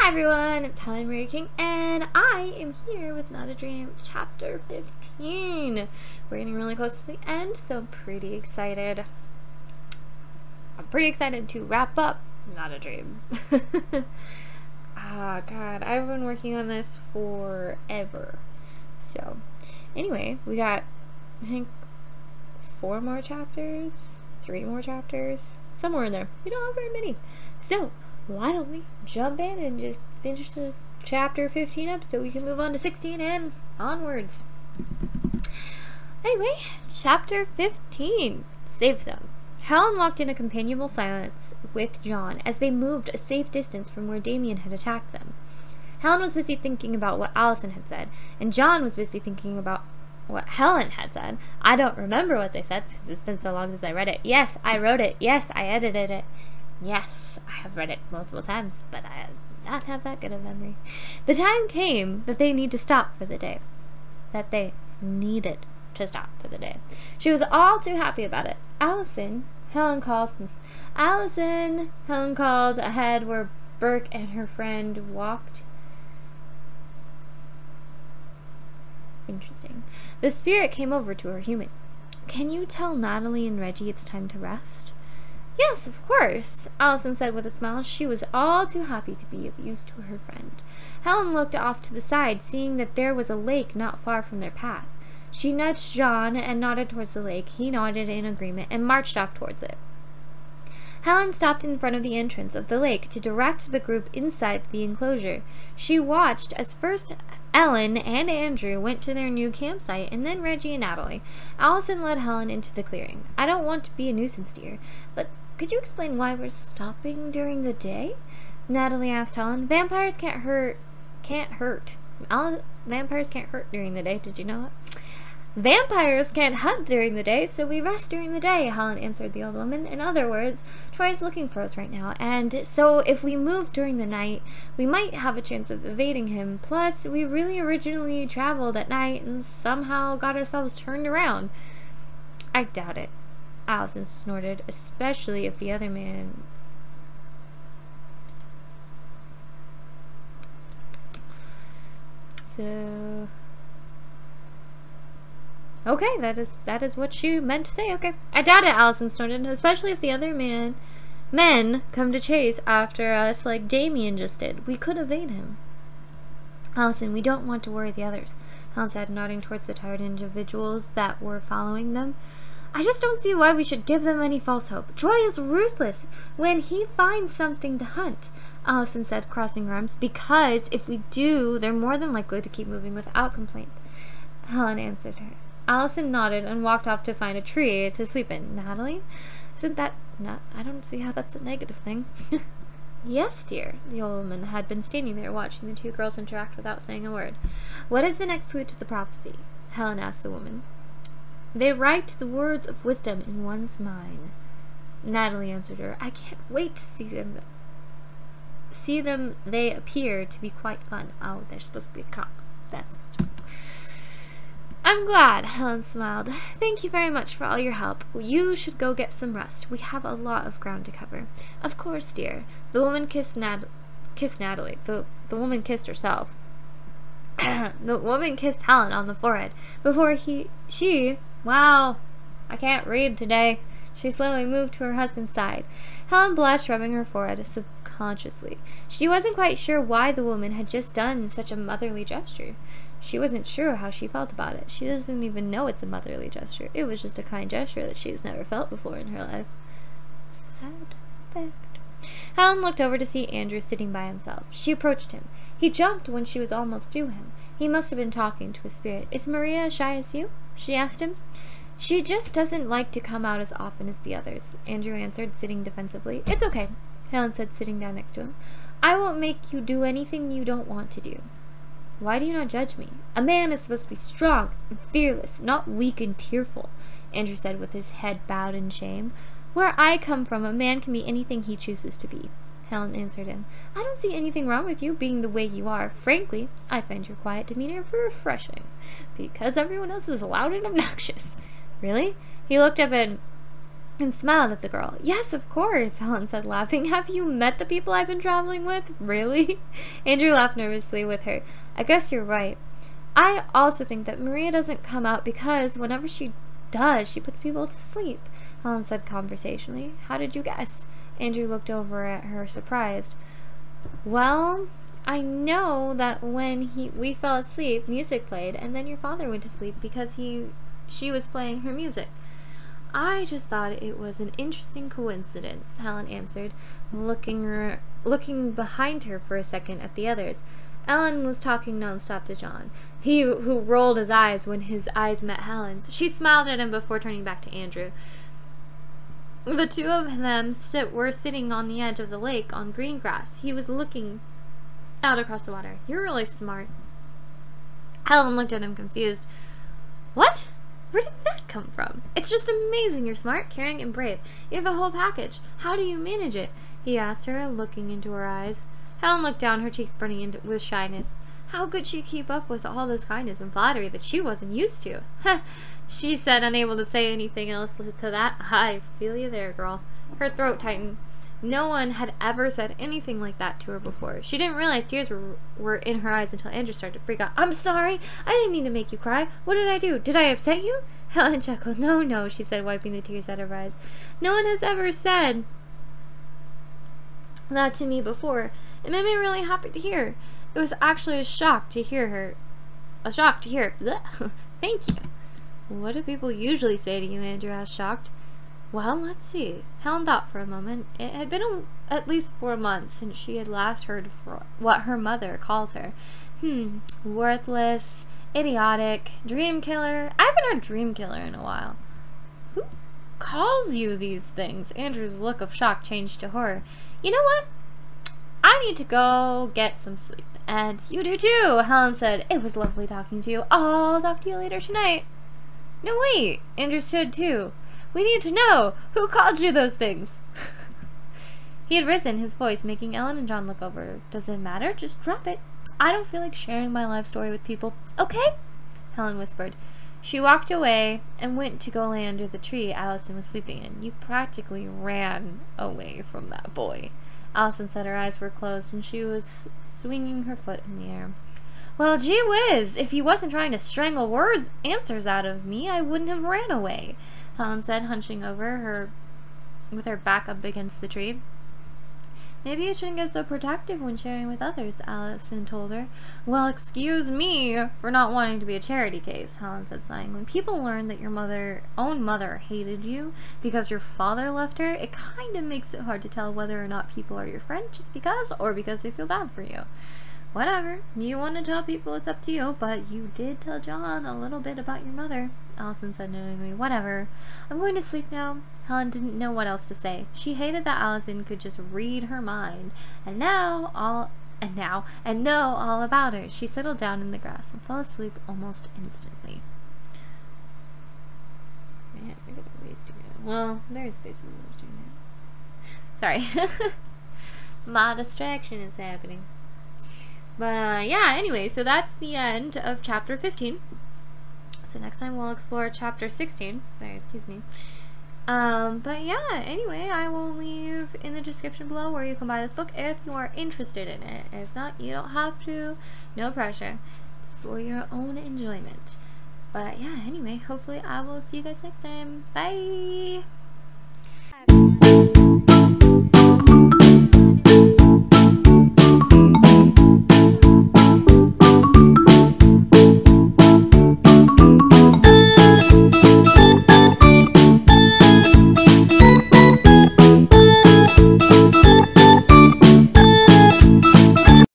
Hi everyone, it's Helen Marie King, and I am here with Not a Dream, chapter 15. We're getting really close to the end, so I'm pretty excited. I'm pretty excited to wrap up Not a Dream. Ah, God, I've been working on this forever. So, anyway, we got, I think, 4 more chapters, 3 more chapters, somewhere in there. We don't have very many. So, why don't we jump in and just finish this chapter 15 up so we can move on to 16 and onwards. Anyway, chapter 15, Safe Zone. Helen walked in a companionable silence with John as they moved a safe distance from where Damien had attacked them. Helen was busy thinking about what Allison had said, and John was busy thinking about what Helen had said. I don't remember what they said because it's been so long since I read it. Yes, I wrote it. Yes, I edited it. Yes, I have read it multiple times, but I do not have that good a memory. The time came that they need to stop for the day. That they needed to stop for the day. She was all too happy about it. Allison, Helen called ahead where Burke and her friend walked. Interesting. The spirit came over to her human. Can you tell Natalie and Reggie it's time to rest? Yes, of course, Allison said with a smile. She was all too happy to be of use to her friend. Helen looked off to the side, seeing that there was a lake not far from their path. She nudged John and nodded towards the lake. He nodded in agreement and marched off towards it. Helen stopped in front of the entrance of the lake to direct the group inside the enclosure. She watched as first Ellen and Andrew went to their new campsite, and then Reggie and Natalie. Allison led Helen into the clearing. I don't want to be a nuisance, dear, but could you explain why we're stopping during the day? Natalie asked Helen. Vampires can't hurt during the day. Did you know it? Vampires can't hunt during the day, so we rest during the day, Helen answered the old woman. In other words, Troy is looking for us right now, and so if we move during the night, we might have a chance of evading him. Plus, we really originally traveled at night and somehow got ourselves turned around. I doubt it, Allison snorted, especially if the other man... So... Okay, that is what she meant to say. Okay. I doubt it, Allison snorted, especially if the other men come to chase after us like Damien just did. We could evade him. Allison, we don't want to worry the others, Helen said, nodding towards the tired individuals that were following them. I just don't see why we should give them any false hope. Troy is ruthless when he finds something to hunt, Allison said, crossing her arms. Because if we do, they're more than likely to keep moving without complaint, Helen answered her. Allison nodded and walked off to find a tree to sleep in. Natalie? Isn't that... No, I don't see how that's a negative thing. Yes, dear. The old woman had been standing there watching the two girls interact without saying a word. What is the next clue to the prophecy? Helen asked the woman. They write the words of wisdom in one's mind, Natalie answered her. I can't wait to see them. They appear to be quite fun. Oh, they're supposed to be a cop. That's what's wrong. I'm glad, Helen smiled. Thank you very much for all your help. You should go get some rest. We have a lot of ground to cover. Of course, dear. The woman kissed Natalie. The woman kissed herself. The woman kissed Helen on the forehead before wow, I can't read today. She slowly moved to her husband's side. Helen blushed, rubbing her forehead subconsciously. She wasn't quite sure why the woman had just done such a motherly gesture. She wasn't sure how she felt about it. She doesn't even know it's a motherly gesture. It was just a kind gesture that she has never felt before in her life. Sad fact. Helen looked over to see Andrew sitting by himself. She approached him. He jumped when she was almost to him. He must have been talking to a spirit. Is Maria as shy as you? She asked him. She just doesn't like to come out as often as the others, Andrew answered, sitting defensively. It's okay, Helen said, sitting down next to him. I won't make you do anything you don't want to do. Why do you not judge me? A man is supposed to be strong and fearless, not weak and tearful, Andrew said with his head bowed in shame. Where I come from, a man can be anything he chooses to be, Helen answered him. I don't see anything wrong with you being the way you are. Frankly, I find your quiet demeanor refreshing, because everyone else is loud and obnoxious. Really? He looked up at and smiled at the girl. Yes, of course, Helen said, laughing. Have you met the people I've been traveling with? Really? Andrew laughed nervously with her. I guess you're right. I also think that Maria doesn't come out because whenever she does, she puts people to sleep, Helen said conversationally. How did you guess? Andrew looked over at her, surprised. Well, I know that when we fell asleep, music played, and then your father went to sleep because she was playing her music. I just thought it was an interesting coincidence, Helen answered, looking behind her for a second at the others. Ellen was talking nonstop to John, who rolled his eyes when his eyes met Helen's. She smiled at him before turning back to Andrew. The two of them were sitting on the edge of the lake on green grass. He was looking out across the water. You're really smart. Helen looked at him confused. What? Where did that come from? It's just amazing. You're smart, caring, and brave. You have a whole package. How do you manage it? He asked her, looking into her eyes. Helen looked down, her cheeks burning with shyness. How could she keep up with all this kindness and flattery that she wasn't used to? She said, unable to say anything else to that. I feel you there, girl. Her throat tightened. No one had ever said anything like that to her before. She didn't realize tears were in her eyes until Andrew started to freak out. I'm sorry. I didn't mean to make you cry. What did I do? Did I upset you? Helen chuckled. No, she said, wiping the tears out of her eyes. No one has ever said that to me before. It made me really happy to hear. It was actually a shock to hear. Blech. Thank you. What do people usually say to you? Andrew asked, shocked. Well, let's see. Helen thought for a moment. It had been at least 4 months since she had last heard what her mother called her. Worthless, idiotic, dream killer. I haven't heard dream killer in a while. Who calls you these things? Andrew's look of shock changed to horror. You know what? I need to go get some sleep. And you do too, Helen said. It was lovely talking to you. I'll talk to you later tonight. No, wait. Andrew stood too. We need to know. Who called you those things? He had risen, his voice making Ellen and John look over. Does it matter? Just drop it. I don't feel like sharing my life story with people. Okay? Helen whispered. She walked away and went to go lay under the tree Allison was sleeping in. You practically ran away from that boy. Allison said her eyes were closed and she was swinging her foot in the air. Well, gee whiz, if he wasn't trying to strangle answers out of me, I wouldn't have ran away, Helen said, hunching over her with her back up against the tree. Maybe you shouldn't get so protective when sharing with others, Allison told her. Well, excuse me for not wanting to be a charity case, Helen said, sighing. When people learn that your own mother hated you because your father left her, it kind of makes it hard to tell whether or not people are your friend just because, or because they feel bad for you. Whatever. You want to tell people, it's up to you, but you did tell John a little bit about your mother, Allison said knowingly. Whatever. I'm going to sleep now. Helen didn't know what else to say. She hated that Allison could just read her mind, and know all about her. She settled down in the grass and fell asleep almost instantly. Man, we're gonna waste it. Well, there's basically what we're doing now. Sorry. My distraction is happening. But, yeah, anyway, so that's the end of chapter 15. So next time we'll explore chapter 16. Sorry, excuse me. But yeah, anyway, I will leave in the description below where you can buy this book if you are interested in it. If not, you don't have to. No pressure. It's for your own enjoyment. But yeah, anyway, hopefully I will see you guys next time. Bye!